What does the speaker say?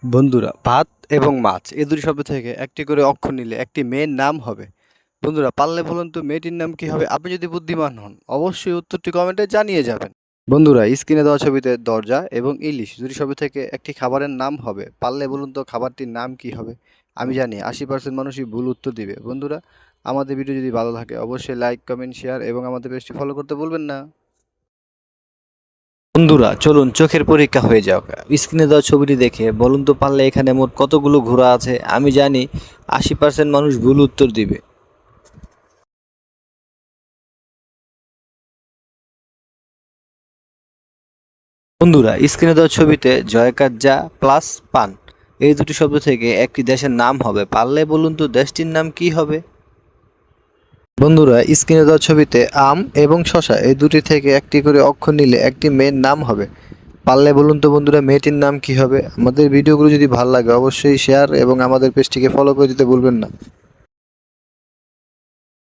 বন্ধুরা, ভাত এবং মাছ এই দুটি শব্দ থেকে একটি করে অক্ষর নিলে একটি মেয়ের নাম হবে। বন্ধুরা, পারলে বলুন তো মেয়েটির নাম কি হবে? আপনি যদি বুদ্ধিমান হন অবশ্যই উত্তরটি কমেন্টে জানিয়ে যাবেন। বন্ধুরা, স্ক্রিনে দেওয়া ছবিতে দরজা এবং ইলিশ দুটি শব্দ থেকে একটি খাবারের নাম হবে। পারলে বলুন তো খাবারটির নাম কি হবে? আমি জানি 80% মানুষই ভুল উত্তর দিবে। বন্ধুরা, আমাদের ভিডিও যদি ভালো লাগে অবশ্যই লাইক, কমেন্ট, শেয়ার এবং আমাদের পেজটি ফলো করতে ভুলবেন না। বন্ধুরা, চলুন চোখের পরীক্ষা হয়ে যাক। স্ক্রিনে দেওয়া ছবিটি দেখে বলুন তো পারলে এখানে মোট কতগুলো ঘোড়া আছে? আমি জানি 80% মানুষ ভুল উত্তর দিবে। বন্ধুরা, স্ক্রিনে দেওয়া ছবিতে জয়কার্যা প্লাস পান এই দুটি শব্দ থেকে একটি দেশের নাম হবে। পারলে বলুন তো দেশটির নাম কি হবে? বন্ধুরা, স্ক্রিনে দেওয়া ছবিতে আম এবং শসা এই দুটি থেকে একটি করে অক্ষর নিলে একটি মেয়ের নাম হবে। পারলে বলুন তো বন্ধুরা মেয়েটির নাম কি হবে? আমাদের ভিডিওগুলো যদি ভালো লাগে অবশ্যই শেয়ার এবং আমাদের পেজটিকে ফলো করে দিতে ভুলবেন না।